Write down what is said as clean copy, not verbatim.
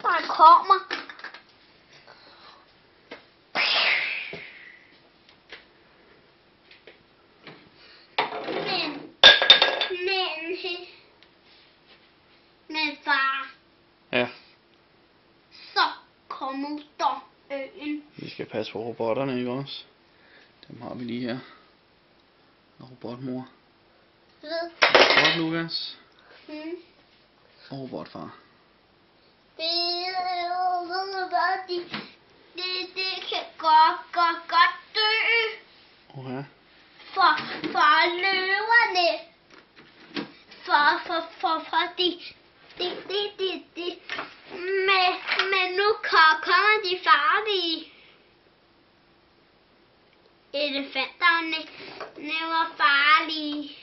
der kommer. Men far. Ja. Så kommer der øen. Vi skal passe på robotterne, ikke også? Dem har vi lige her. Og robotmor. Robot Lukas. Og robotfar. Det kan godt dø. Okay. For løverne. Men nu kommer de farlige. Elefanterne var farlige.